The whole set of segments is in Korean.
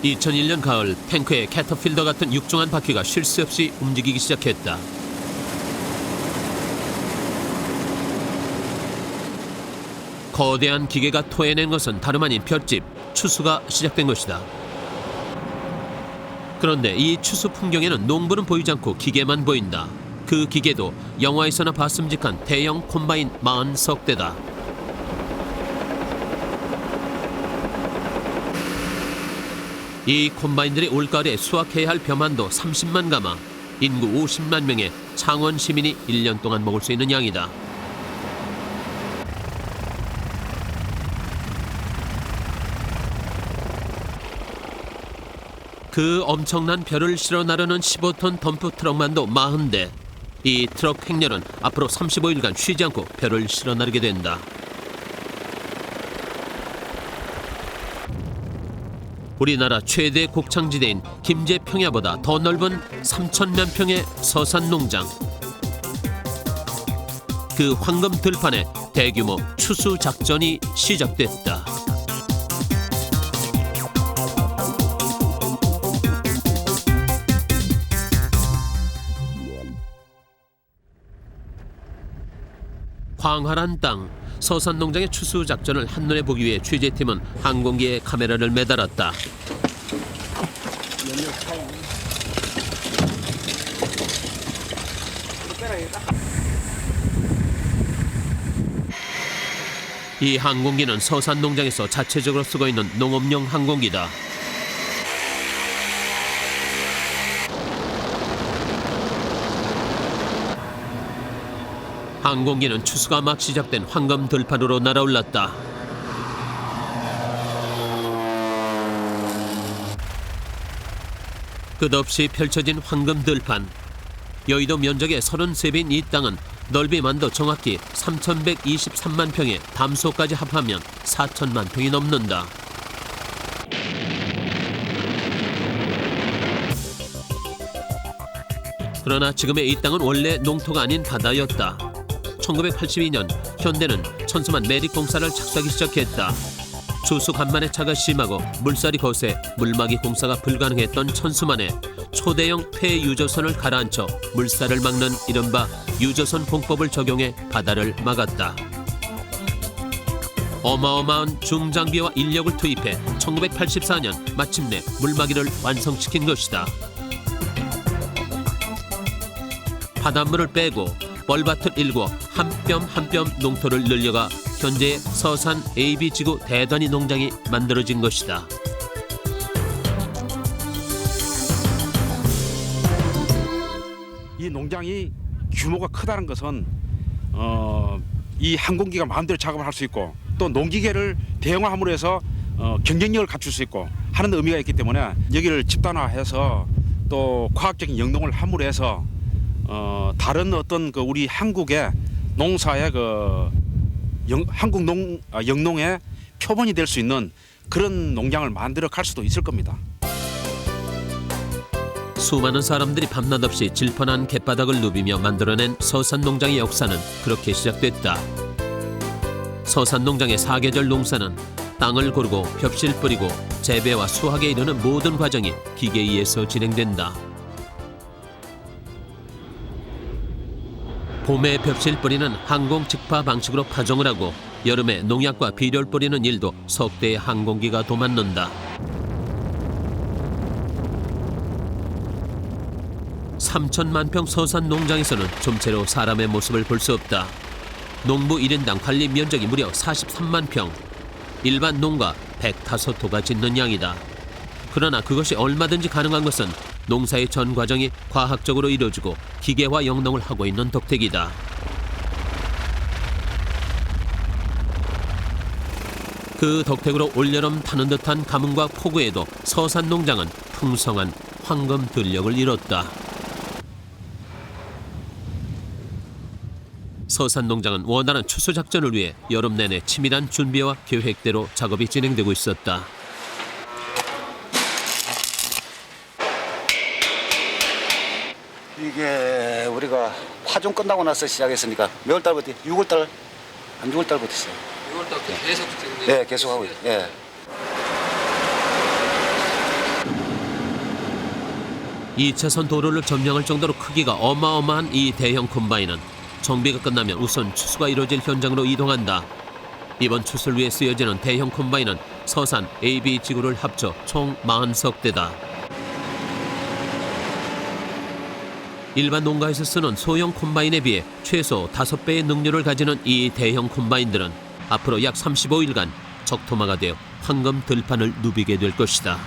2001년 가을 탱크에 캐터필더 같은 육중한 바퀴가 쉴 새 없이 움직이기 시작했다. 거대한 기계가 토해낸 것은 다름 아닌 볏짚, 추수가 시작된 것이다. 그런데 이 추수 풍경에는 농부는 보이지 않고 기계만 보인다. 그 기계도 영화에서나 봤음직한 대형 콤바인 40석 대다. 이 콤바인들이 올가을에 수확해야 할 벼만도 30만 가마, 인구 50만 명의 창원 시민이 1년 동안 먹을 수 있는 양이다. 그 엄청난 벼를 실어 나르는 15톤 덤프 트럭만도 40대. 이 트럭 행렬은 앞으로 35일간 쉬지 않고 벼를 실어 나르게 된다. 우리나라 최대 곡창지대인 김제평야보다 더 넓은 3,000만 평의 서산농장. 그 황금 들판에 대규모 추수 작전이 시작됐다. 광활한 땅, 서산농장의 추수 작전을 한눈에 보기 위해 취재팀은 항공기에 카메라를 매달았다. 이 항공기는 서산농장에서 자체적으로 쓰고 있는 농업용 항공기다. 항공기는 추수가 막 시작된 황금 들판으로 날아올랐다. 끝없이 펼쳐진 황금 들판. 여의도 면적의 33배인 이 땅은 넓이만도 정확히 3,123만 평에 담소까지 합하면 4천만 평이 넘는다. 그러나 지금의 이 땅은 원래 농토가 아닌 바다였다. 1982년 현대는 천수만 매립공사를 착수하기 시작했다. 추수 간만에 차가 심하고 물살이 거세 물막이 공사가 불가능했던 천수만에 초대형 폐유조선을 가라앉혀 물살을 막는 이른바 유조선 공법을 적용해 바다를 막았다. 어마어마한 중장비와 인력을 투입해 1984년 마침내 물막이를 완성시킨 것이다. 바닷물을 빼고 뻘밭을 일궈 한 뼘 한 뼘 농토를 늘려가 현재의 서산 AB지구 대단위 농장이 만들어진 것이다. 이 농장이 규모가 크다는 것은 이 항공기가 마음대로 작업을 할 수 있고 또 농기계를 대형화함으로 해서 경쟁력을 갖출 수 있고 하는 의미가 있기 때문에 여기를 집단화해서 또 과학적인 영농을 함으로 해서 다른 어떤 그 우리 한국의 농사의 한국 영농의 표본이 될 수 있는 그런 농장을 만들어 갈 수도 있을 겁니다. 수많은 사람들이 밤낮 없이 질펀한 갯바닥을 누비며 만들어낸 서산농장의 역사는 그렇게 시작됐다. 서산농장의 사계절 농사는 땅을 고르고 벽실 뿌리고 재배와 수확에 이르는 모든 과정이 기계에 의해서 진행된다. 봄에 벽실 뿌리는 항공 직파 방식으로 파종을 하고 여름에 농약과 비료를 뿌리는 일도 석대의 항공기가 도맡는다. 3천만 평 서산 농장에서는 좀채로 사람의 모습을 볼 수 없다. 농부 1인당 관리 면적이 무려 43만 평. 일반 농가 105호가 짓는 양이다. 그러나 그것이 얼마든지 가능한 것은 농사의 전 과정이 과학적으로 이루어지고 기계화 영농을 하고 있는 덕택이다. 그 덕택으로 올여름 타는 듯한 가뭄과 폭우에도 서산 농장은 풍성한 황금 들녘을 이뤘다. 서산 농장은 원활한 추수 작전을 위해 여름 내내 치밀한 준비와 계획대로 작업이 진행되고 있었다. 이게 우리가 파종 끝나고 나서 시작했으니까 몇 월 달부터? 6월 달? 한 6월 달부터 했어요. 6월 달부터 계속 네, 계속 하고 있어요. 예. 2차선 도로를 점령할 정도로 크기가 어마어마한 이 대형 콤바인은 정비가 끝나면 우선 추수가 이루어질 현장으로 이동한다. 이번 추수를 위해 쓰여지는 대형 콤바인은 서산 AB지구를 합쳐 총 40석대다. 일반 농가에서 쓰는 소형 콤바인에 비해 최소 5배의 능률을 가지는 이 대형 콤바인들은 앞으로 약 35일간 적토마가 되어 황금 들판을 누비게 될 것이다.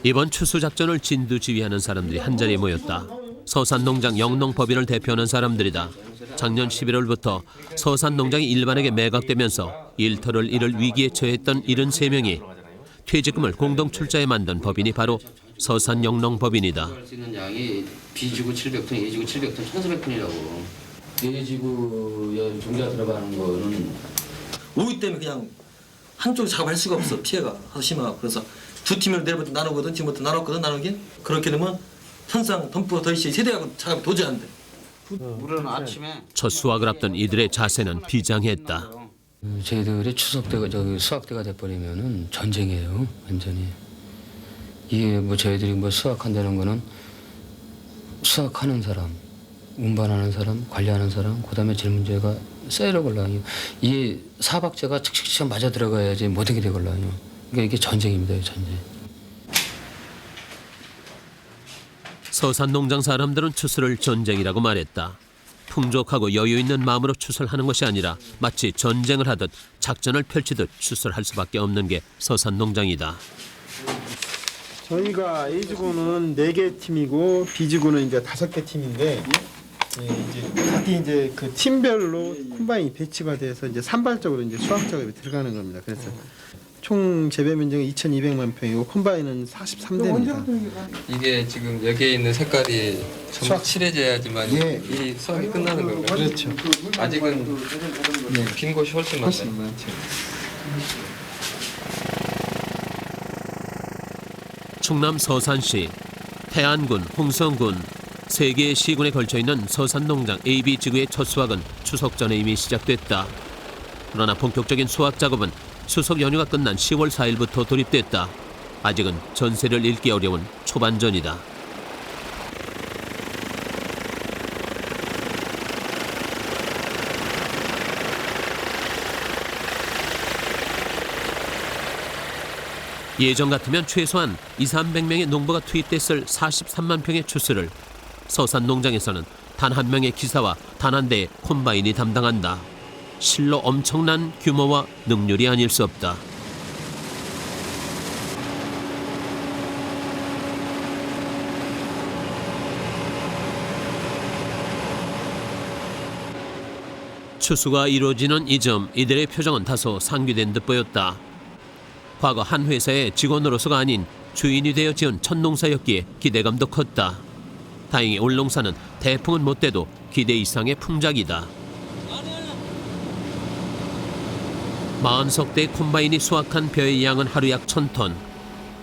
이번 추수 작전을 진두지휘하는 사람들이 한자리에 모였다. 서산농장 영농법인을 대표하는 사람들이다. 작년 11월부터 서산농장이 일반에게 매각되면서 일터를 잃을 위기에 처했던 73명이 퇴직금을 공동 출자해 만든 법인이 바로 서산영농법인이다. 할 수 있는 양이 B지구 700톤, A지구 700톤, 1,400톤이라고. A지구에 종자 들어가는 거는 우유 때문에 그냥 한쪽 작업할 수가 없어. 피해가 하도 심하고. 그래서 두 팀을 내일부터 나누거든. 지금부터 나눴거든. 나누긴. 그렇게 되면 현상 덤프 더이시 세대하고 작업이 도저히 안 돼. 우리는 아침에 첫 수확을 앞둔 이들의 자세는 비장했다. 저희들이 추석때가 저기 수확때가 돼버리면은 전쟁이에요. 완전히. 이게 뭐 저희들이 뭐 수확한다는 거는 수확하는 사람, 운반하는 사람, 관리하는 사람, 그다음에 제일 문제가 쇠로 걸라요. 이 사박제가 칙칙칙 맞아 들어가야지 모든 게 되걸라요. 그러니까 이게 전쟁입니다, 전쟁. 서산농장 사람들은 추수를 전쟁이라고 말했다. 풍족하고 여유 있는 마음으로 추수를 하는 것이 아니라 마치 전쟁을 하듯 작전을 펼치듯 추수를 할 수밖에 없는 게 서산농장이다. 저희가 A지구는 4개 팀이고 B지구는 이제 5개 팀인데 이제 각기 이제 그 팀별로 콤바인이 배치가 돼서 이제 산발적으로 이제 수확 작업이 들어가는 겁니다. 그래서 총 재배 면적은 2,200만 평이고 콤바인은 43대입니다. 이게 지금 여기에 있는 색깔이 전부 칠해져야지만 예. 이 수확이 끝나는 건가요? 그렇죠. 아직은 빈 곳이 훨씬 많아요. 많죠. 충남 서산시, 태안군, 홍성군 3개의 시군에 걸쳐있는 서산농장 AB지구의 첫 수확은 추석 전에 이미 시작됐다. 그러나 본격적인 수확 작업은 추석 연휴가 끝난 10월 4일부터 돌입됐다. 아직은 전세를 읽기 어려운 초반전이다. 예전 같으면 최소한 200~300명의 농부가 투입됐을 43만 평의 추수를 서산 농장에서는 단 한 명의 기사와 단 한 대의 콤바인이 담당한다. 실로 엄청난 규모와 능률이 아닐 수 없다. 추수가 이루어지는 이 점 이들의 표정은 다소 상기된 듯 보였다. 과거 한 회사의 직원으로서가 아닌 주인이 되어 지은 첫 농사였기에 기대감도 컸다. 다행히 올 농사는 대풍은 못 돼도 기대 이상의 풍작이다. 40석대의 콤바인이 수확한 벼의 양은 하루 약 1,000톤.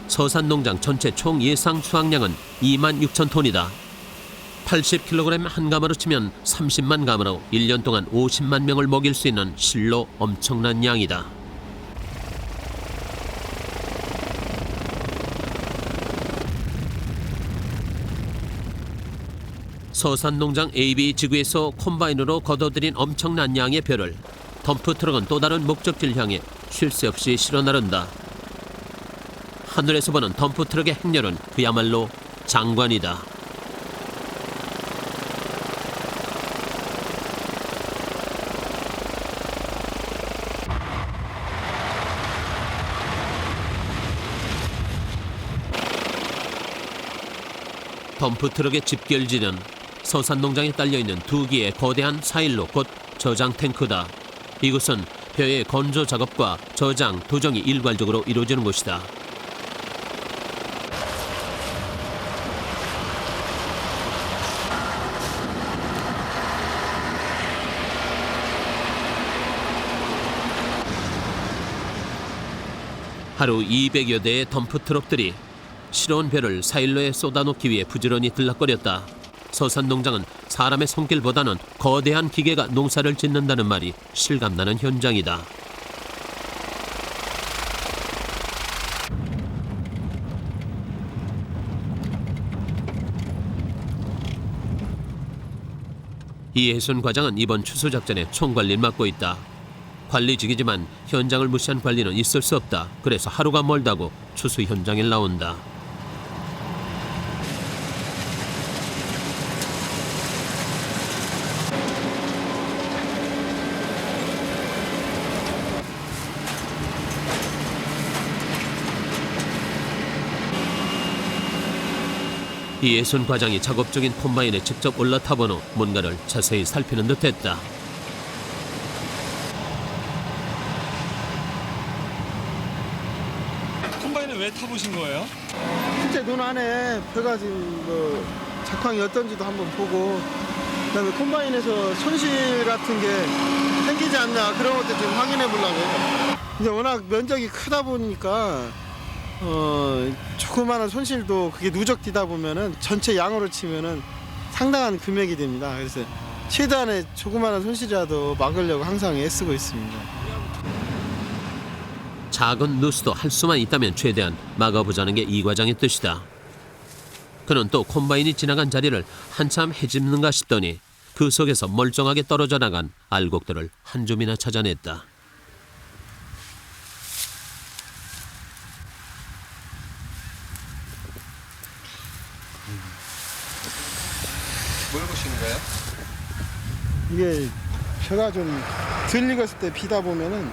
서산농장 전체 총 예상 수확량은 26,000톤이다. 80kg 한 가마로 치면 30만 가마로 1년 동안 50만 명을 먹일 수 있는 실로 엄청난 양이다. 서산농장 AB지구에서 콤바인으로 걷어들인 엄청난 양의 벼를 덤프트럭은 또 다른 목적지를 향해 쉴 새 없이 실어 나른다. 하늘에서 보는 덤프트럭의 행렬은 그야말로 장관이다. 덤프트럭의 집결지는 서산농장에 딸려있는 2기의 거대한 4일로 곧 저장 탱크다. 이곳은 벼의 건조 작업과 저장, 도정이 일괄적으로 이루어지는 곳이다. 하루 200여 대의 덤프트럭들이 실어온 벼를 4일로에 쏟아놓기 위해 부지런히 들락거렸다. 서산농장은 사람의 손길보다는 거대한 기계가 농사를 짓는다는 말이 실감나는 현장이다. 이혜순 과장은 이번 추수작전에 총관리를 맡고 있다. 관리직이지만 현장을 무시한 관리는 있을 수 없다. 그래서 하루가 멀다고 추수 현장에 나온다. 이혜순 과장이 작업 중인 콤바인에 직접 올라타본 후 뭔가를 자세히 살피는 듯했다. 콤바인을 왜 타보신 거예요? 실제 눈 안에 벼가 지금 뭐 작황이 어떤지도 한번 보고, 그다음에 콤바인에서 손실 같은 게 생기지 않나 그런 것도 좀 확인해 보려고요. 이제 워낙 면적이 크다 보니까 조그마한 손실도 그게 누적되다 보면은 전체 양으로 치면은 상당한 금액이 됩니다. 그래서 최대한의 조그마한 손실이라도 막으려고 항상 애쓰고 있습니다. 작은 누수도 할 수만 있다면 최대한 막아보자는 게 이 과장의 뜻이다. 그는 또 콤바인이 지나간 자리를 한참 헤집는가 싶더니 그 속에서 멀쩡하게 떨어져 나간 알곡들을 한 줌이나 찾아냈다. 뭘 보시는 거예요? 이게 벼가 좀 덜 익었을 때 비다 보면은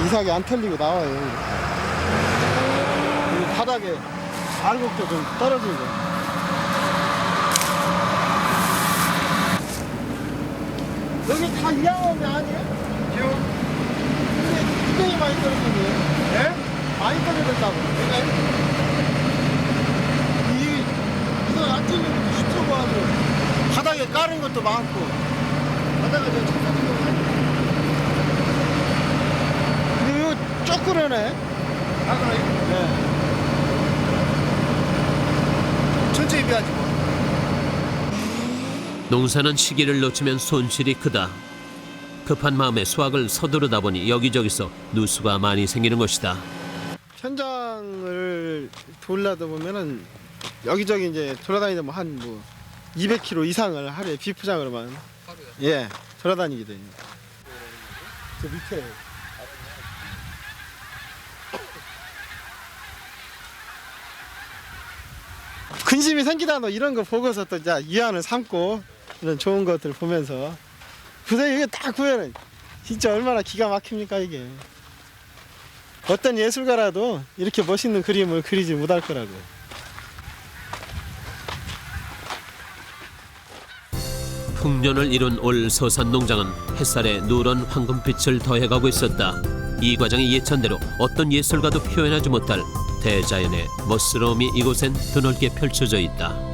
이삭이 안 털리고 나와요. 그리고 바닥에 알곡도 좀 떨어지고. 여기 다 이양원이 아니에요? 근데 굉장히 많이 떨어지네요. 예? 많이 떨어졌다고. 이거 안 털리는 것도 쉽다고 하고 바닥에 까는 것도 많고 바닥에 저 착석인 거 많이. 근데 이거 쪼끄러네. 아, 그래요? 네. 천천히 비하지 뭐. 농사는 시기를 놓치면 손실이 크다. 급한 마음에 수확을 서두르다 보니 여기저기서 누수가 많이 생기는 것이다. 현장을 돌려다 보면은 여기저기 이제 돌아다니다 뭐 한 뭐 200km 이상을 하루에 비포장으로만 예 돌아다니게 돼요. 저 밑에 근심이 생기다 너 이런 거 보고서 또 이제 위안을 삼고 이런 좋은 것들 보면서 그래서 이게 딱 보면은 진짜 얼마나 기가 막힙니까 이게. 어떤 예술가라도 이렇게 멋있는 그림을 그리지 못할 거라고요. 풍년을 이룬 올 서산농장은 햇살에 누런 황금빛을 더해가고 있었다. 이 과장의 예찬대로 어떤 예술가도 표현하지 못할 대자연의 멋스러움이 이곳엔 드넓게 펼쳐져 있다.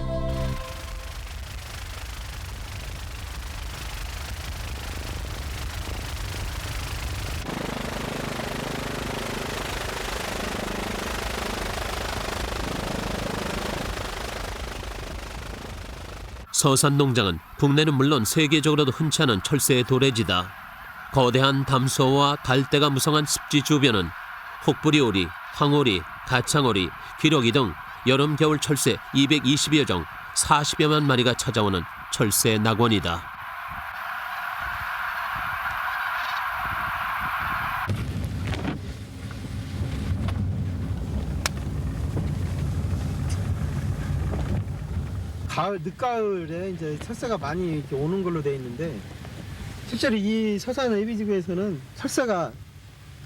서산농장은 국내는 물론 세계적으로도 흔치 않은 철새의 도래지다. 거대한 담소와 갈대가 무성한 습지 주변은 혹부리오리, 황오리, 가창오리, 기러기 등 여름 겨울 철새 220여 종 40여만 마리가 찾아오는 철새 낙원이다. 가을 늦가을에 이제 철새가 많이 이렇게 오는 걸로 돼 있는데 실제로 이 서산 예비지구에서는 철새가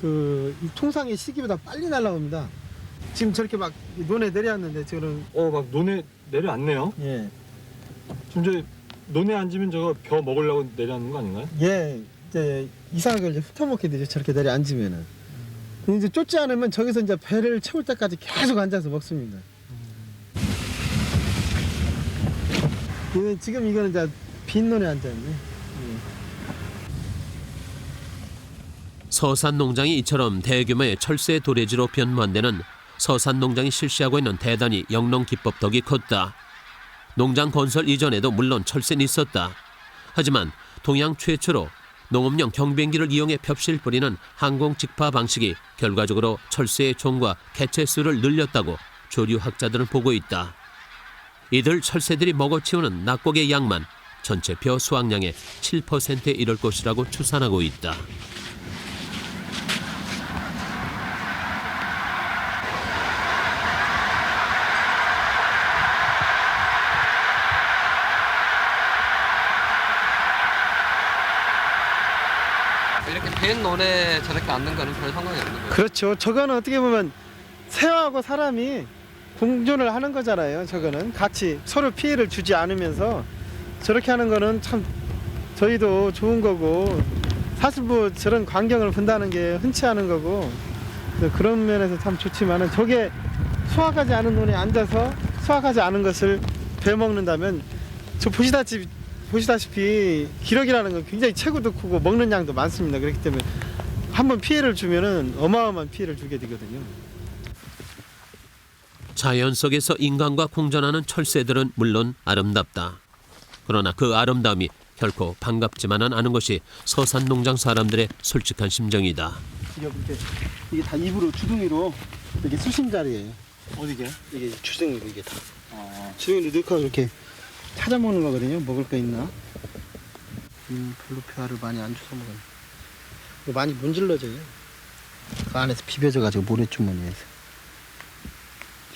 이 통상의 시기보다 빨리 날아옵니다. 지금 저렇게 막 논에 내려왔는데 지금 막 논에 내려앉네요. 예. 지금 저 논에 앉으면 저거 벼 먹으려고 내려앉는 거 아닌가요? 예, 이제 이상한 걸 이제 훑어먹게 되죠. 저렇게 내려앉으면은. 근데 이제 쫓지 않으면 저기서 이제 배를 채울 때까지 계속 앉아서 먹습니다. 지금 이거는 이제 빈 논에 앉아있네. 서산농장이 이처럼 대규모의 철새 도래지로 변모한 데는 서산농장이 실시하고 있는 대단히 영농 기법 덕이 컸다. 농장 건설 이전에도 물론 철새는 있었다. 하지만 동양 최초로 농업용 경비행기를 이용해 벽실 뿌리는 항공 직파 방식이 결과적으로 철새의 종과 개체 수를 늘렸다고 조류학자들은 보고 있다. 이들 철새들이 먹어치우는 낙곡의 양만 전체 벼 수확량의 7%에 이를 것이라고 추산하고 있다. 이렇게 빈 논에 저렇게 앉는 거는 별 상관이 없는 거예요. 그렇죠. 저거는 어떻게 보면 새하고 사람이 공존을 하는 거잖아요. 저거는 같이 서로 피해를 주지 않으면서 저렇게 하는 거는 참 저희도 좋은 거고 사실 뭐 저런 광경을 본다는 게 흔치 않은 거고 그런 면에서 참 좋지만은 저게 수확하지 않은 논에 앉아서 수확하지 않은 것을 베먹는다면 저 보시다시피 기력이라는 건 굉장히 체구도 크고 먹는 양도 많습니다. 그렇기 때문에 한번 피해를 주면은 어마어마한 피해를 주게 되거든요. 자연 속에서 인간과 공존하는 철새들은 물론 아름답다. 그러나 그 아름다움이 결코 반갑지만은 않은 것이 서산 농장 사람들의 솔직한 심정이다. 이게 다 입으로 주둥이로 이게 수심 자리예요. 어디게? 이게 주둥이로 이게 다. 주둥이로 넣고 이렇게 찾아먹는 거거든요. 먹을 거 있나? 별로 벼알을 많이 안 주워 먹어요. 많이 문질러져요. 그 안에서 비벼져가지고 모래주머니에서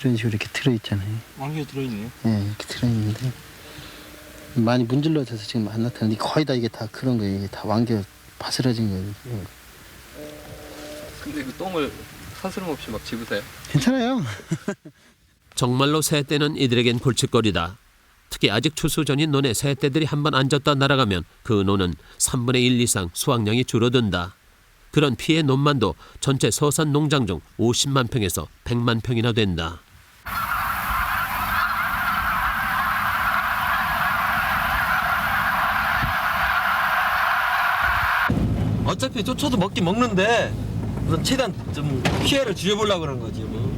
이런 식으로 이렇게 들어있잖아요. 왕개 들어있네요. 네, 이렇게 들어있는데 많이 문질러져서 지금 안 나타나는데 거의 다 이게 다 그런 거예요. 이게 다 왕겨 바스러진 거예요. 근데 그 똥을 서스럼 없이 막 집으세요? 괜찮아요. 정말로 새떼는 이들에겐 골칫거리다. 특히 아직 추수 전인 논에 새떼들이 한번 앉았다 날아가면 그 논은 3분의 1 이상 수확량이 줄어든다. 그런 피해 논만도 전체 서산 농장 중 50만 평에서 100만 평이나 된다. 어차피 쫓아도 먹긴 먹는데 우선 최대한 좀 피해를 줄여보려고 그러는 거지 뭐.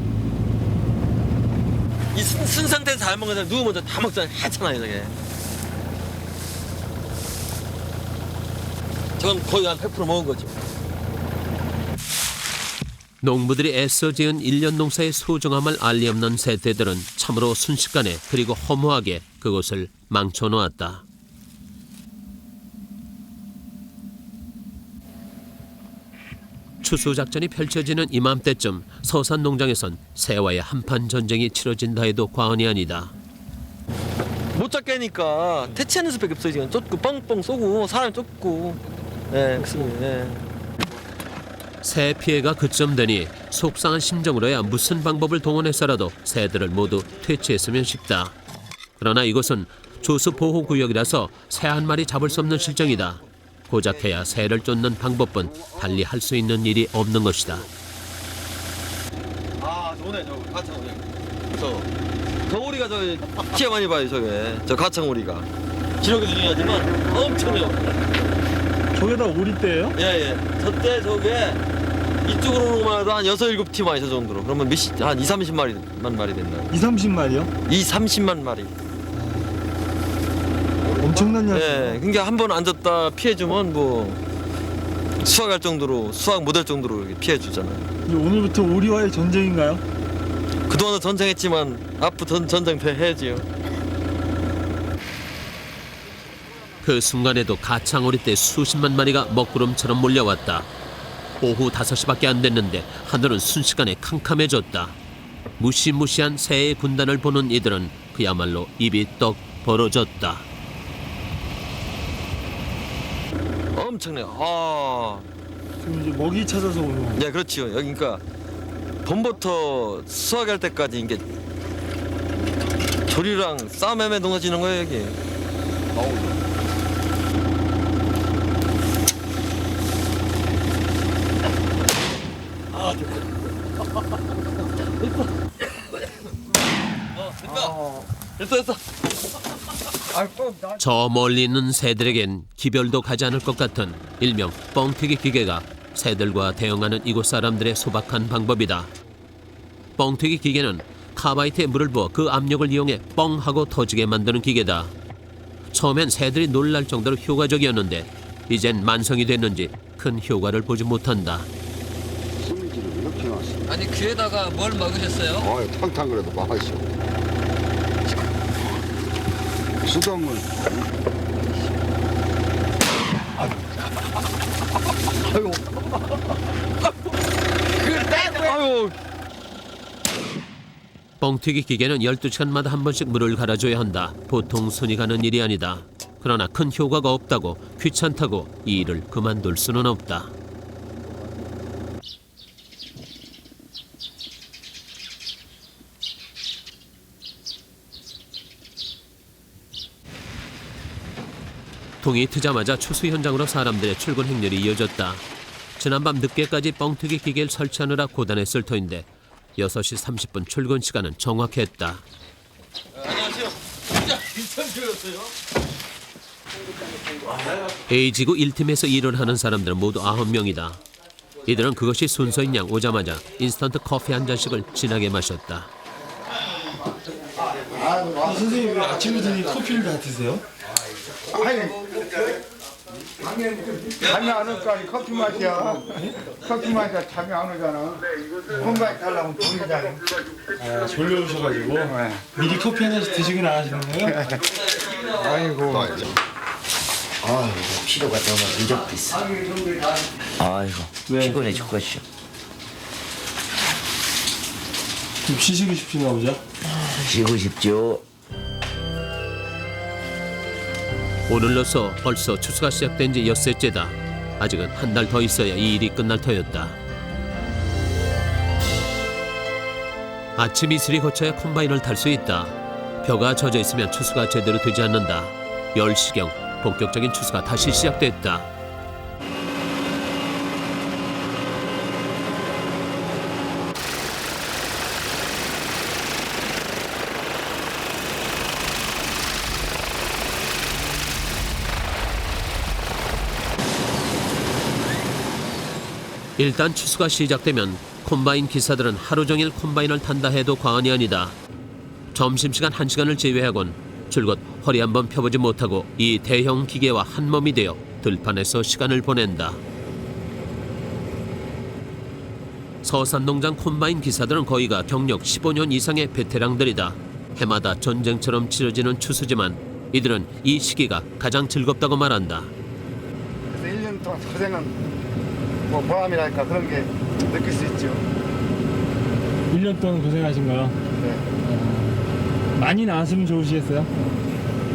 이 쓴 상태에서 잘 먹는 사람 누우면 다 먹잖아. 하찮아요 저게. 저건 거의 한 100% 먹은 거지. 농부들이 애써 지은 1년 농사의 소중함을 알리 없는 새떼들은 참으로 순식간에 그리고 허무하게 그곳을 망쳐놓았다. 추수 작전이 펼쳐지는 이맘때쯤 서산 농장에선 새와의 한판 전쟁이 치러진다 해도 과언이 아니다. 못 잡게니까 퇴치하는 수밖에 없어요 지금. 쫓고 뻥뻥 쏘고 사람 쫓고. 예, 그렇습니다. 예. 새 피해가 그쯤 되니 속상한 심정으로야 무슨 방법을 동원해서라도 새들을 모두 퇴치했으면 싶다. 그러나 이곳은 조수보호구역이라서 새 한 마리 잡을 수 없는 실정이다. 고작해야 새를 쫓는 방법뿐 달리 할 수 있는 일이 없는 것이다. 아 좋네 저 가창오리. 저 오리가 저 피해 많이 봐요 저게. 저 가창오리가. 기록이 중요하지만 엄청요. 저게 다 오리떼예요? 예예. 저때 저게 이쪽으로만 해도 한 6, 7팀 와요 저 정도로. 그러면 한 2, 30마리만 말이 된다. 2, 30마리요? 2, 30만 마리. 엄청난 양. 예. 그러니까 한 번 앉았다 피해주면 뭐 수확할 정도로 수확 못할 정도로 이렇게 피해주잖아요. 오늘부터 오리와의 전쟁인가요? 그동안은 전쟁했지만 앞으로 전쟁 해야지요. 그 순간에도 가창오리 떼 수십만 마리가 먹구름처럼 몰려왔다. 오후 5시밖에 안 됐는데 하늘은 순식간에 캄캄해졌다. 무시무시한 새의 군단을 보는 이들은 그야말로 입이 떡 벌어졌다. 엄청나요. 아. 지금 이제 먹이 찾아서 오는 거. 네, 그렇지요. 여기 그러니까 봄부터 수확할 때까지 이게 조류랑 싸매매 농사 지는 거예요 여기. 됐어. 저 멀리 있는 새들에겐 기별도 가지 않을 것 같은 일명 뻥튀기 기계가 새들과 대응하는 이곳 사람들의 소박한 방법이다. 뻥튀기 기계는 카바이트에 물을 부어 그 압력을 이용해 뻥 하고 터지게 만드는 기계다. 처음엔 새들이 놀랄 정도로 효과적이었는데 이젠 만성이 됐는지 큰 효과를 보지 못한다. 스미지를 이렇게 놨어. 아니 귀에다가 뭘 먹으셨어요? 아유, 탕탕 그래도 마시오. 수돗물. 뻥튀기 기계는 12시간마다 한 번씩 물을 갈아줘야 한다. 보통 손이 가는 일이 아니다. 그러나 큰 효과가 없다고 귀찮다고 이 일을 그만둘 수는 없다. 동이 트자마자 추수 현장으로 사람들의 출근 행렬이 이어졌다. 지난밤 늦게까지 뻥튀기 기계를 설치하느라 고단했을 터인데 6시 30분 출근 시간은 정확했다. 안녕하세요. 진짜 인턴이었어요. A지구 1팀에서 일을 하는 사람들은 모두 9명이다. 이들은 그것이 순서인 양 오자마자 인스턴트 커피 한 잔씩을 진하게 마셨다. 선생님 왜 아침부터 커피를 다 드세요? 잠이 안 올까? 커피 맛이야. 커피 마시야 잠이 안 오잖아. 건강에 달라면 졸리잖아. 아, 졸려오셔가지고 미리 커피 한 잔씩 드시고 나가시는 거예요? 아이고. 아이고 피로가 너무 누적돼 있어. 아이고 피곤해 죽겠어. 좀 쉬시고 싶으나 보죠? 쉬고 싶죠. 오늘로써 벌써 추수가 시작된 지 엿새째다. 아직은 한 달 더 있어야 이 일이 끝날 터였다. 아침 이슬이 거쳐야 콤바인을 탈 수 있다. 벼가 젖어 있으면 추수가 제대로 되지 않는다. 10시경 본격적인 추수가 다시 시작됐다. 일단 추수가 시작되면 콤바인 기사들은 하루 종일 콤바인을 탄다 해도 과언이 아니다. 점심시간 1시간을 제외하곤 줄곧 허리 한번 펴보지 못하고 이 대형 기계와 한몸이 되어 들판에서 시간을 보낸다. 서산농장 콤바인 기사들은 거의가 경력 15년 이상의 베테랑들이다. 해마다 전쟁처럼 치러지는 추수지만 이들은 이 시기가 가장 즐겁다고 말한다. 그래서 1년 동안 고생한 뭐 보람이랄까 그런 게 느낄 수 있죠. 1년 동안 고생하신 거요? 네. 많이 나왔으면 좋으시겠어요?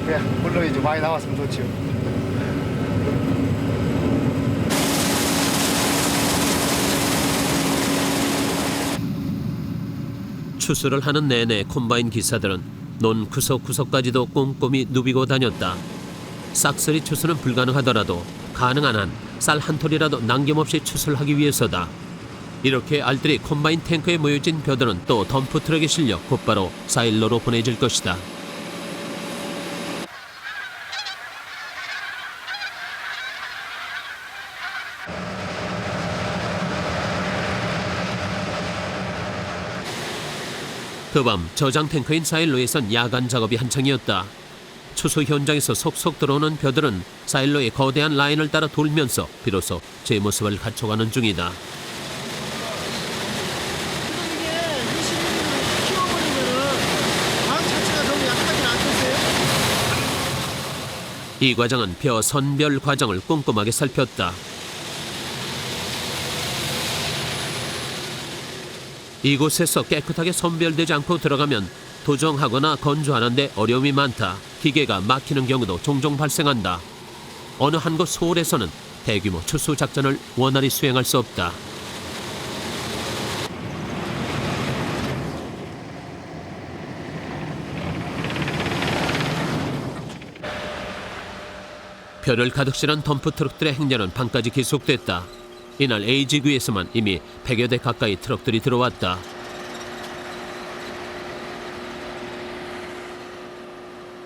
그냥 물론이죠. 많이 나왔으면 좋죠. 추수를 하는 내내 콤바인 기사들은 논 구석구석까지도 꼼꼼히 누비고 다녔다. 싹쓸이 추수는 불가능하더라도 가능한 한 쌀 한 톨이라도 남김없이 추수를 하기 위해서다. 이렇게 알뜰히 콤바인 탱크에 모여진 벼들은 또 덤프 트럭에 실려 곧바로 사일로로 보내질 것이다. 그밤 저장 탱크인 사일로에선 야간 작업이 한창이었다. 추수 현장에서 속속 들어오는 벼들은 사일로의 거대한 라인을 따라 돌면서 비로소 제 모습을 갖춰가는 중이다. 이 과정은 벼 선별 과정을 꼼꼼하게 살폈다. 이곳에서 깨끗하게 선별되지 않고 들어가면 도정하거나 건조하는데 어려움이 많다. 기계가 막히는 경우도 종종 발생한다. 어느 한 곳 소홀에서는 대규모 추수 작전을 원활히 수행할 수 없다. 벼를 가득 실은 덤프 트럭들의 행렬은 밤까지 계속됐다. 이날 A지구에서만 이미 100여 대 가까이 트럭들이 들어왔다.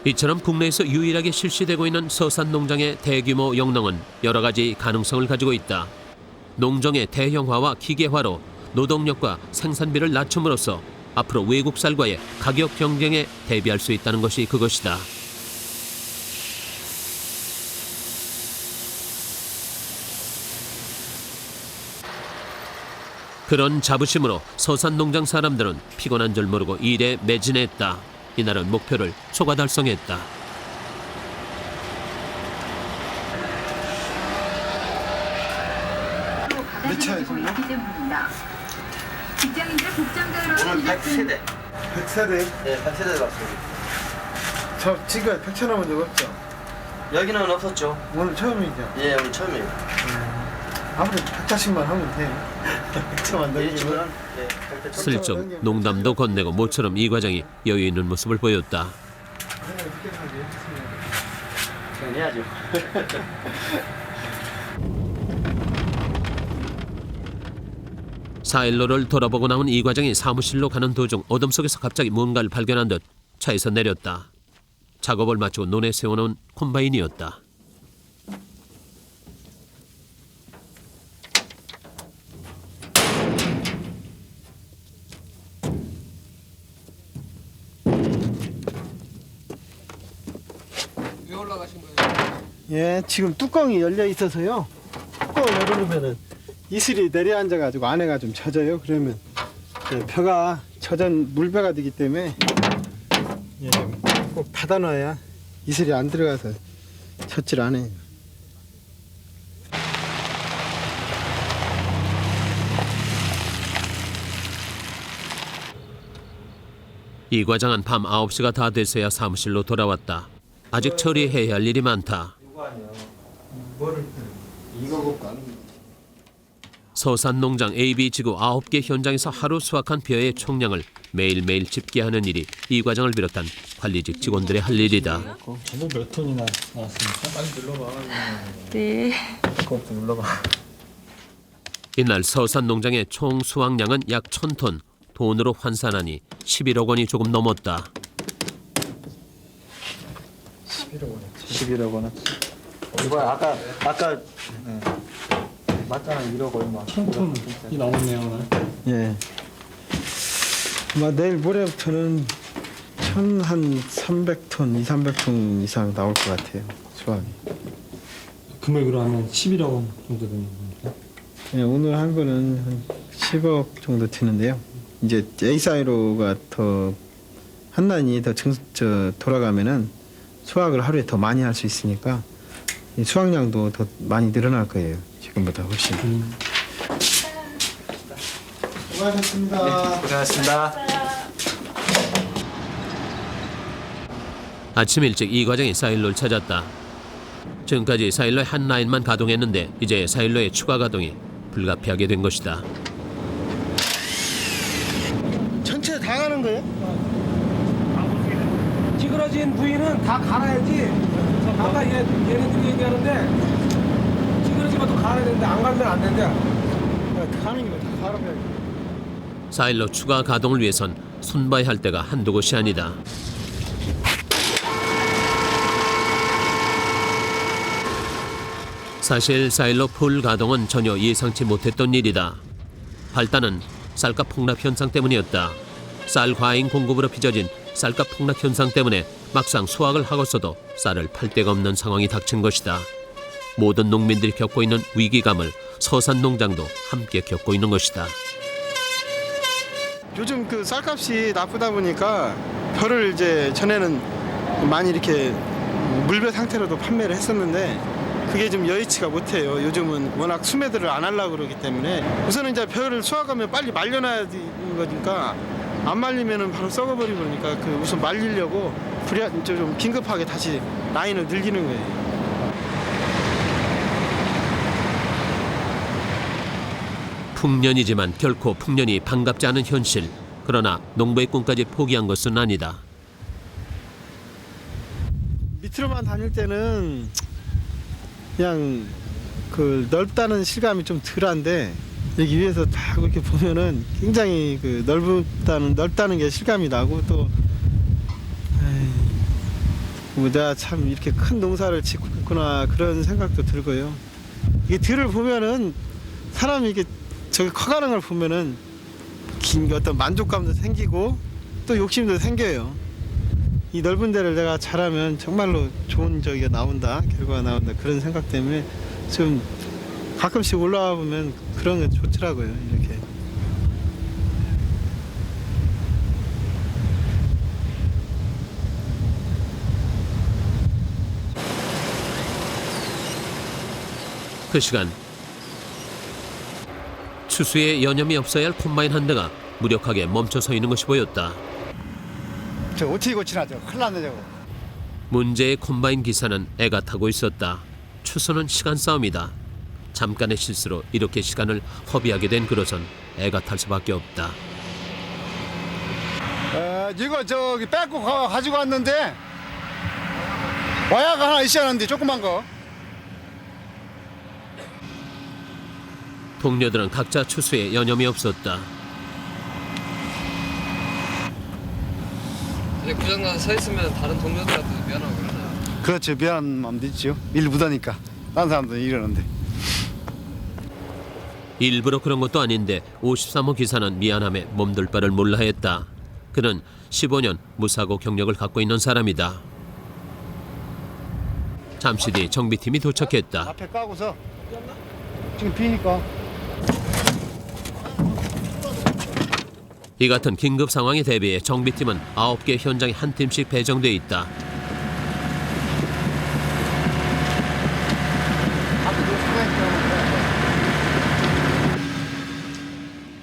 이처럼 국내에서 유일하게 실시되고 있는 서산농장의 대규모 영농은 여러 가지 가능성을 가지고 있다. 농정의 대형화와 기계화로 노동력과 생산비를 낮춤으로써 앞으로 외국 쌀과의 가격 경쟁에 대비할 수 있다는 것이 그것이다. 그런 자부심으로 서산 농장 사람들은 피곤한 줄 모르고 일에 매진했다. 이날은 목표를 초과 달성했다. 몇 차예요? 직장인들 복장대로 오늘 100세대. 100세대? 네, 100세대 왔습니다. 저 지금까지 100차 넘은 적 없죠? 여기는 없었죠. 오늘 처음이죠? 예, 오늘 처음이에요. 아무래도 100차씩만 하면 돼요. 100차만 넘기면 슬쩍 농담도 건네고 모처럼 이 과장이 여유 있는 모습을 보였다. 해야죠. 사일로를 돌아보고 나온 이 과장이 사무실로 가는 도중 어둠 속에서 갑자기 뭔가를 발견한 듯 차에서 내렸다. 작업을 마치고 논에 세워놓은 콤바인이었다. 왜 올라가신 거예요? 예, 지금 뚜껑이 열려 있어서요. 뚜껑을 열어놓으면은 이슬이 내려앉아가지고 안에가 좀 젖어요. 그러면 벼가 젖은 물벼가 되기 때문에 예, 꼭 닫아놔야 이슬이 안 들어가서 젖질 않아요. 이 과장은 밤 9시가 다 돼서야 사무실로 돌아왔다. 아직 처리해야 할 일이 많다. 서산 농장 AB 지구 9개 현장에서 하루 수확한 벼의 총량을 매일매일 집계하는 일이 이 과장을 비롯한 관리직 직원들의 할 일이다. 전부 몇 톤이나 나왔습니까? 빨리 눌러봐. 네. 그거 좀 눌러봐. 이날 서산 농장의 총 수확량은 약 1,000톤. 돈으로 환산하니 11억 원이 조금 넘었다. 11억 원. 이거 아까 맞잖아 1억 얼마. 1,000톤이 나오네요 오늘. 예. 아마 내일 모레부터는 한 300톤, 200~300톤 이상 나올 것 같아요. 수확이. 금액으로 하면 11억 원 정도 되는 겁니까? 예, 오늘 한 거는 한 10억 정도 되는데요. 이제 A사이로가 더 한란이 더 돌아가면은 수확을 하루에 더 많이 할 수 있으니까 이 수확량도 더 많이 늘어날 거예요. 지금보다 훨씬. 수고하셨습니다. 네, 고생하셨습니다. 아침 일찍 이 과장이 사일로를 찾았다. 지금까지 사일로의 한 라인만 가동했는데 이제 사일로의 추가 가동이 불가피하게 된 것이다. 전체 다 가는 거예요? 찌그러진 부위는 다 갈아야지. 아까 얘네들이 얘기하는데 찌그러지면 또 갈아야 되는데 안 갈면 안 된대. 가는 거 다 갈아야지. 사일로 추가 가동을 위해선 손봐야 할 때가 한두 곳이 아니다. 사실 사일로 풀 가동은 전혀 예상치 못했던 일이다. 발단은 쌀값 폭락 현상 때문이었다. 쌀 과잉 공급으로 빚어진 쌀값 폭락 현상 때문에 막상 수확을 하고서도 쌀을 팔 데가 없는 상황이 닥친 것이다. 모든 농민들이 겪고 있는 위기감을 서산 농장도 함께 겪고 있는 것이다. 요즘 그 쌀값이 나쁘다 보니까 벼를 이제 전에는 많이 이렇게 물벼 상태로도 판매를 했었는데 그게 좀 여의치가 못해요. 요즘은 워낙 수매들을 안 하려고 그러기 때문에 우선은 이제 벼를 수확하면 빨리 말려놔야 되는 거니까 안 말리면은 바로 썩어버리고 그러니까 그 우선 말리려고 좀 긴급하게 다시 라인을 늘리는 거예요. 풍년이지만 결코 풍년이 반갑지 않은 현실. 그러나 농부의 꿈까지 포기한 것은 아니다. 밑으로만 다닐 때는 그냥 그 넓다는 실감이 좀 덜한데 여기 위에서 다 그렇게 보면은 굉장히 그 넓다는 게 실감이 나고 또 뭐 내가 참 이렇게 큰 농사를 짓고 있구나 그런 생각도 들고요. 이게 들을 보면은 사람이 이게 저기 커가는 걸 보면은 어떤 만족감도 생기고 또 욕심도 생겨요. 이 넓은 데를 내가 잘하면 정말로 좋은 저기가 나온다, 결과가 나온다 그런 생각 때문에 좀 가끔씩 올라와 보면 그런 게 좋더라고요. 이렇게. 그 시간 추수에 여념이 없어야 할 콤바인 한 대가 무력하게 멈춰 서 있는 것이 보였다. 저 어떻게 고치나죠? 큰일 났네 저거. 문제의 콤바인 기사는 애가 타고 있었다. 추수는 시간 싸움이다. 잠깐의 실수로 이렇게 시간을 허비하게 된 그릇은 애가 탈 수밖에 없다. 이거 저기 뺏고 가지고 왔는데 와야가 하나 있어야 하는데 조그만 거. 동료들은 각자 추수에 여념이 없었다. 이제 고장나서 서 있으면 다른 동료들한테도 미안하고 그러나요? 그렇죠. 미안한 마음도 있죠. 일 묻으니까 다른 사람들은 이러는데. 일부러 그런 것도 아닌데 53호 기사는 미안함에 몸둘 바를 몰라 했다. 그는 15년 무사고 경력을 갖고 있는 사람이다. 잠시 뒤 정비팀이 도착했다. 앞에 까고서 지금 비니까. 이 같은 긴급 상황에 대비해 정비팀은 9개 현장에 한 팀씩 배정돼 있다.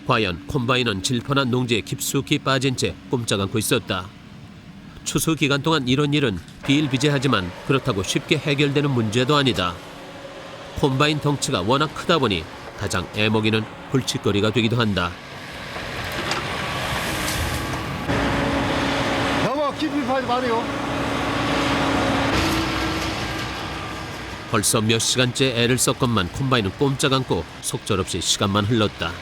과연 콤바인은 질펀한 농지에 깊숙이 빠진 채 꼼짝 않고 있었다. 추수 기간 동안 이런 일은 비일비재하지만 그렇다고 쉽게 해결되는 문제도 아니다. 콤바인 덩치가 워낙 크다 보니 가장 애먹이는 골칫거리가 되기도 한다. 너무 깊이 파지 마세요. 벌써 몇 시간째 애를 썼건만 콤바인은 꼼짝 않고 속절없이 시간만 흘렀다.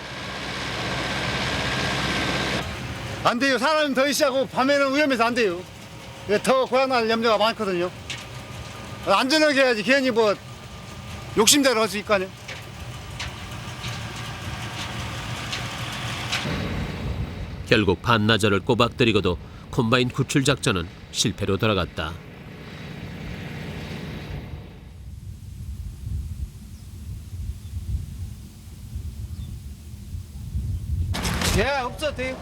안 돼요. 사람이 더 있어하고 밤에는 위험해서 안 돼요. 더 고장날 염려가 많거든요. 안전하게 해야지. 괜히 뭐 욕심대로 할 수 있거 아니에요. 결국 반나절을 꼬박들이고도 콤바인 구출 작전은 실패로 돌아갔다. 예, 없어 돼요.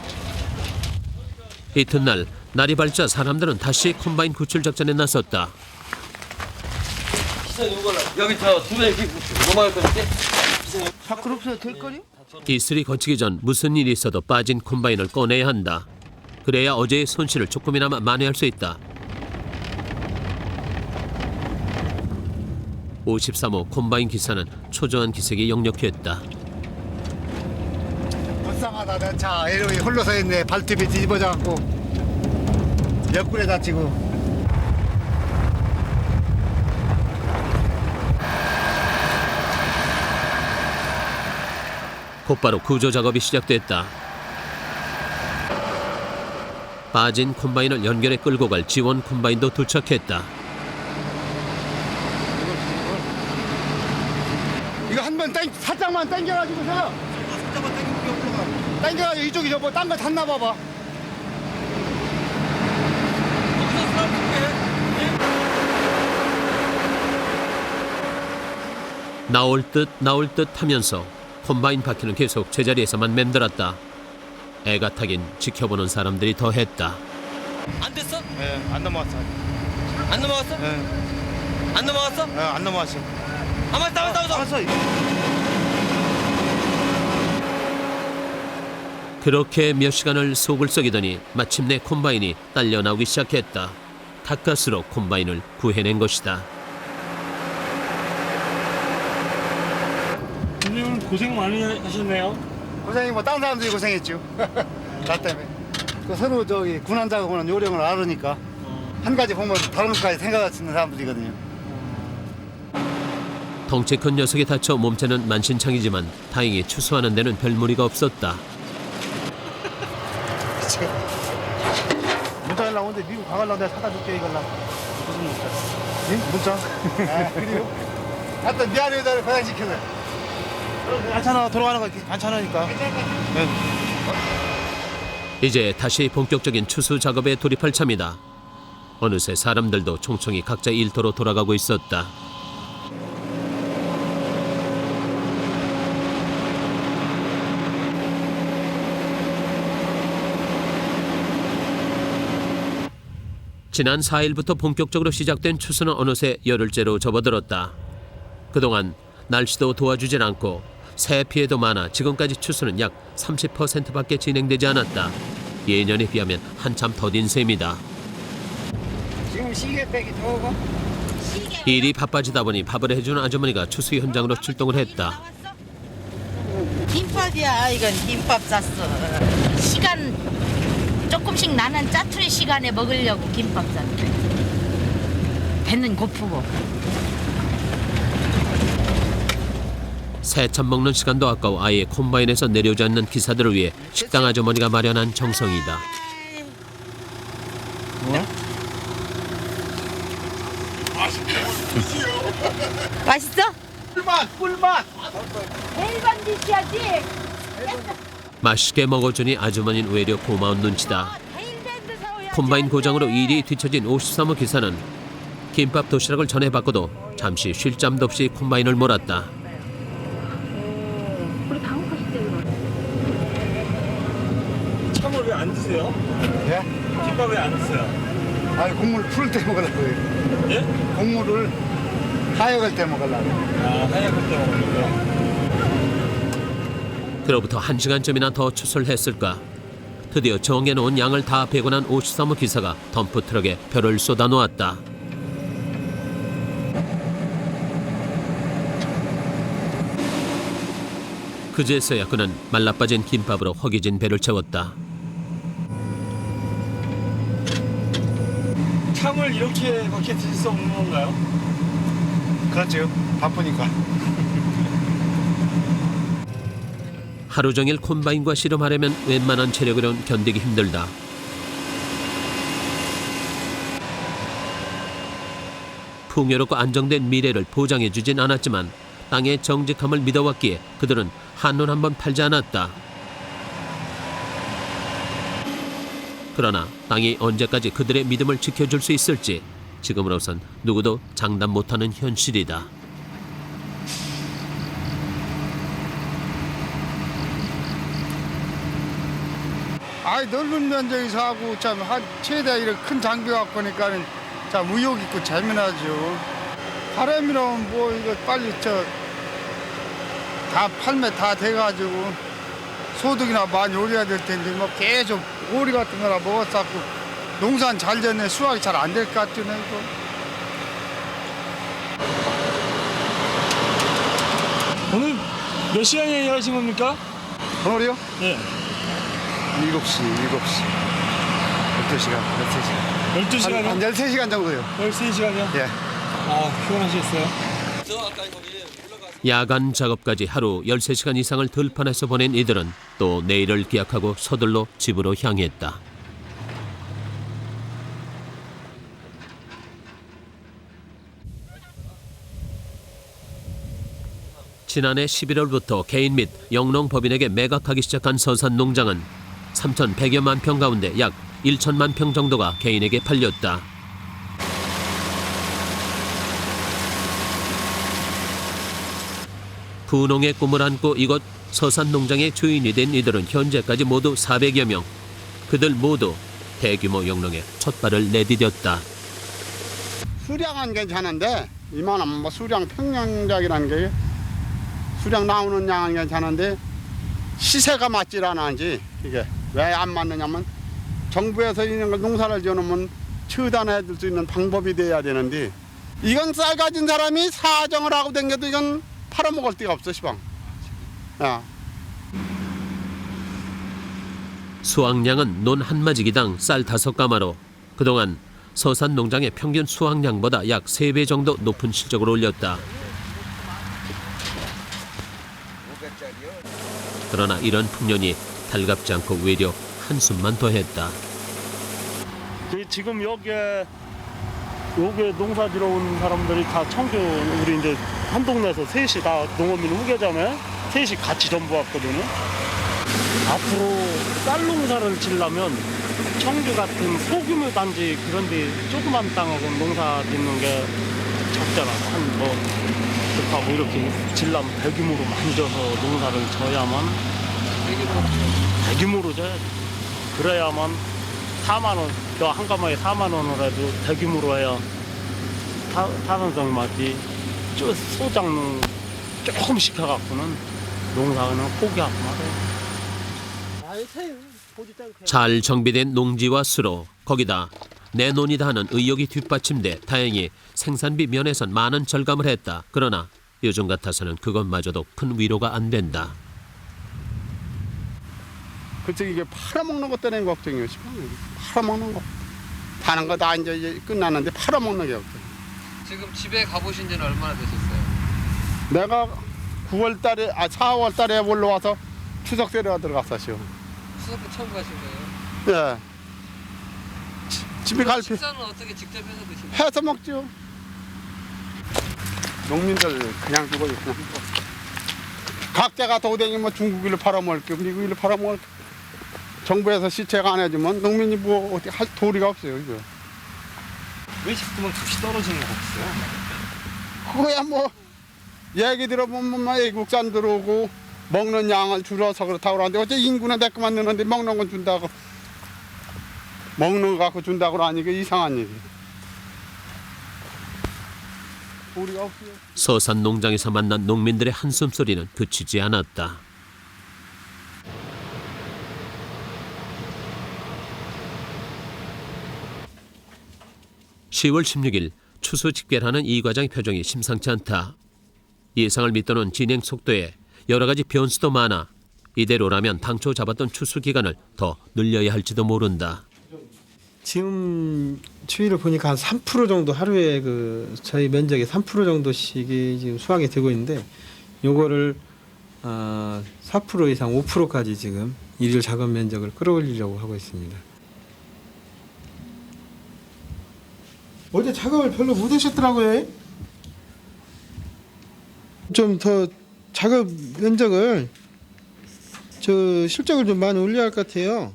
이튿날 날이 밝자 사람들은 다시 콤바인 구출 작전에 나섰다. 여기 저2명 이렇게 넘어갈 건데. 밖으로 없어도 될 거니? 이슬이 거치기 전 무슨 일이 있어도 빠진 콤바인을 꺼내야 한다. 그래야 어제의 손실을 조금이나마 만회할 수 있다. 53호 콤바인 기사는 초조한 기색이 역력했다. 불쌍하다. 내 차 이렇게 홀로 서 있네. 발톱이 뒤집어져 갖고 옆구리에 다치고. 곧바로 구조 작업이 시작됐다. 빠진 콤바인을 연결해 끌고 갈 지원 콤바인도 도착했다. 이거 한 번 살짝만 당겨가지고서 당겨가지고 이쪽이 저뭐 딴 거 탔나 봐봐. 나올 듯 하면서 콤바인 바퀴는 계속 제자리에서만 맴돌았다. 애가 타긴 지켜보는 사람들이 더했다. 안 됐어? 예, 안 넘어왔어. 안 넘어갔어? 예, 안 넘어갔어? 예, 안 넘어왔어. 왔어. 그렇게 몇 시간을 속을 썩이더니 마침내 콤바인이 딸려 나오기 시작했다. 가까스로 콤바인을 구해낸 것이다. 오늘 고생 많이 하셨네요. 고생이 뭐 다른 사람들이 고생했죠. 나 때문에. 그 서로 저기 군한 작업하는 요령을 알으니까 한 가지 보면 다른 것까지 생각할 수 있는 사람들이거든요. 덩치 큰 녀석이 다쳐 몸체는 만신창이지만 다행히 추수하는 데는 별 무리가 없었다. 문자 연락 오는데 미국 가갈라 내가 사다 줄게 이걸라. 무슨 문자? 예? 문자? 아, 그래요? 하여튼 미안해요. 나를 고생시켜서. 괜찮아. 돌아가는 거 괜찮으니까. 괜찮아. 이제 다시 본격적인 추수 작업에 돌입할 참이다. 어느새 사람들도 총총히 각자 일터로 돌아가고 있었다. 지난 4일부터 본격적으로 시작된 추수는 어느새 열흘째로 접어들었다. 그동안 날씨도 도와주질 않고 새 피해도 많아 지금까지 추수는 약 30%밖에 진행되지 않았다. 예년에 비하면 한참 더딘 셈이다. 지금 시계백이 더고 일이 바빠지다 보니 밥을 해주는 아주머니가 추수 현장으로 출동을 했다. 김밥이야. 이건 김밥 쌌어. 시간 조금씩 나는 짜투리 시간에 먹으려고 김밥 쌌어. 배는 고프고. 새참 먹는 시간도 아까워 아예 콤바인에서 내려오지 않는 기사들을 위해 식당 아주머니가 마련한 정성이다. 맛있어? 꿀맛. 일반 디시야지. 맛있게 먹어주니 아주머니는 외려 고마운 눈치다. 콤바인 고장으로 일이 뒤처진 53호 기사는 김밥 도시락을 전해받고도 잠시 쉴 잠도 없이 콤바인을 몰았다. 참을 왜 안 드세요? 예? 김밥 왜 안 드세요? 아니 국물 풀 때 먹으려고요. 예? 국물을 하역할 때 먹으려고. 하얗을 때 먹으려고요? 그로부터 1시간쯤이나 더 추수를 했을까. 드디어 정해놓은 양을 다 베고 난 53호 기사가 덤프트럭에 벼를 쏟아놓았다. 그제서야 그는 말라빠진 김밥으로 허기진 배를 채웠다. 참을 이렇게밖에 드실 수 없는 건가요? 그렇죠. 바쁘니까. 하루 종일 콤바인과 씨름하려면 웬만한 체력으론 견디기 힘들다. 풍요롭고 안정된 미래를 보장해주진 않았지만 땅의 정직함을 믿어왔기에 그들은 한눈 한번 팔지 않았다. 그러나 땅이 언제까지 그들의 믿음을 지켜줄 수 있을지 지금으로선 누구도 장담 못하는 현실이다. 아이 넓은 면적에서 하고 참 한 최대 이렇게 큰 장비 갖고 오니까는 참 의욕 있고 재미나죠. 바람이라면 뭐 이거 빨리 다 팔매 다 돼가지고 소득이나 많이 올려야 될 텐데 뭐 계속 오리 같은 거나 먹었었고 농사는 잘 됐네 수확이 잘 안 될 것 같네 이거. 오늘 몇 시간에 일하신 겁니까? 오늘이요? 예. 7시. 12시간. 12시간이요? 한 13시간 정도요. 13시간이요? 예. 피곤하셨어요? 야간 작업까지 하루 13시간 이상을 들판에서 보낸 이들은 또 내일을 기약하고 서둘러 집으로 향했다. 지난해 11월부터 개인 및 영농법인에게 매각하기 시작한 서산 농장은 3,100여만 평 가운데 약 1천만 평 정도가 개인에게 팔렸다. 부농의 꿈을 안고 이곳 서산 농장의 주인이 된 이들은 현재까지 모두 400여 명. 그들 모두 대규모 영농에 첫 발을 내디뎠다. 수량은 괜찮은데 이만한 뭐 수량 평량작이라는 게 수량 나오는 양은 괜찮은데 시세가 맞질 않아지. 이게 왜 안 맞느냐면 정부에서 이런 걸 농사를 지어놓으면 처단해 줄 수 있는 방법이 돼야 되는데 이건 쌀 가진 사람이 사정을 하고 댕겨도 이건 팔아먹을 데가 없어 시방. 야. 수확량은 논 한 마지기당 쌀 5가마로 그동안 서산 농장의 평균 수확량보다 약 3배 정도 높은 실적을 올렸다. 그러나 이런 풍년이 달갑지 않고 외려 한숨만 더했다. 지금 여기에 농사 지러 온 사람들이 다 청주 우리 이제 한 동네에서 셋이 다 농어민 후계자네. 셋이 같이 전부 왔거든요. 앞으로 쌀 농사를 지려면 청주 같은 소규모 단지 그런 데 조그만 땅하고 농사 짓는 게 적절하고 한뭐 하고 이렇게 지려면 대규모로 만져서 농사를 져야만 대규모로 져야지. 그래야만 4만 원, 저 한 가마에 4만 원을 해도 대규모로 해야 타산성이 맞지. 저 소장농 조금 시켜갖고는 농사는 포기하고 말아요. 잘 정비된 농지와 수로 거기다 내 논이다 하는 의욕이 뒷받침돼 다행히 생산비 면에선 많은 절감을 했다. 그러나 요즘 같아서는 그것마저도 큰 위로가 안 된다. 그치 이게 팔아먹는 것 때문에 걱정이에요. 팔아먹는 거. 다른 거 다 이제 끝났는데 팔아먹는 게 걱정. 지금 집에 가보신 지는 얼마나 되셨어요? 내가 9월 달에 4월 달에 올라와서 추석 때려 들어갔었죠. 추석 때 처음 가신 거예요? 예. 집에 갈 필요. 식사는 어떻게 직접 해서 드시나요? 해서 먹죠. 농민들 그냥 두고 그냥 각자가 도댕이면 중국일로 팔아먹을게, 미국일로 팔아먹을게. 정부에서 시책 안 해주면 농민이 뭐 어떻게 할 도리가 없어요. 이거. 왜 자꾸만 값이 떨어지는 거 없어요? 그거야 뭐 얘기 들어보면 뭐 외국산 들어오고 먹는 양을 줄여서 그렇다고 그러는데 어째 인구는 내꺼만 넣는데 먹는 건 준다고 먹는 거 갖고 준다고 하니까 이상한 얘기. 도리가 없어요. 서산 농장에서 만난 농민들의 한숨소리는 그치지 않았다. (10월 16일) 추수 집계하는 이 과장의 표정이 심상치 않다. 예상을 밑도는 진행 속도에 여러 가지 변수도 많아 이대로라면 당초 잡았던 추수 기간을 더 늘려야 할지도 모른다. 지금 추위를 보니까 한 3% 정도 하루에 그 저희 면적의 3% 정도씩이 지금 수확이 되고 있는데 요거를 4% 이상 5%까지 지금 일일 작업 면적을 끌어올리려고 하고 있습니다. 어제 작업을 별로 못 하셨더라고요. 좀 더 작업 면적을 실적을 좀 많이 올려야 할 것 같아요.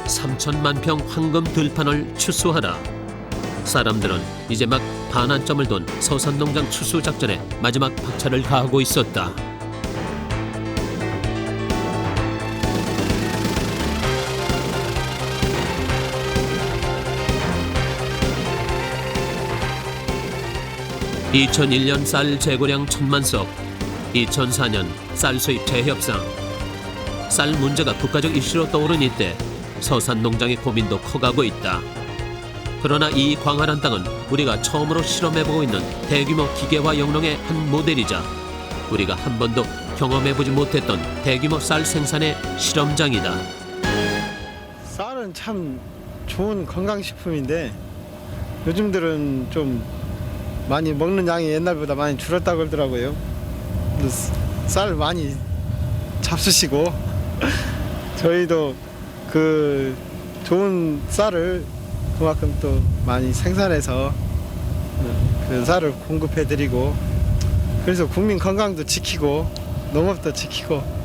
(3천만 평) 황금 들판을 추수하라. 사람들은 이제 막 반환점을 돈 서산농장 추수 작전에 마지막 박차를 가하고 있었다. (2001년) 쌀 재고량 1,000만 석, 2004년 쌀 수입 재협상. 쌀 문제가 국가적 이슈로 떠오른 이때 서산 농장의 고민도 커가고 있다. 그러나 이 광활한 땅은 우리가 처음으로 실험해보고 있는 대규모 기계화 영농의 한 모델이자 우리가 한 번도 경험해보지 못했던 대규모 쌀 생산의 실험장이다. 쌀은 참 좋은 건강식품인데 요즘들은 좀 많이 먹는 양이 옛날보다 많이 줄었다고 그러더라고요. 쌀 많이 잡수시고 저희도 그 좋은 쌀을 그만큼 또 많이 생산해서 그 쌀을 공급해드리고 그래서 국민 건강도 지키고 농업도 지키고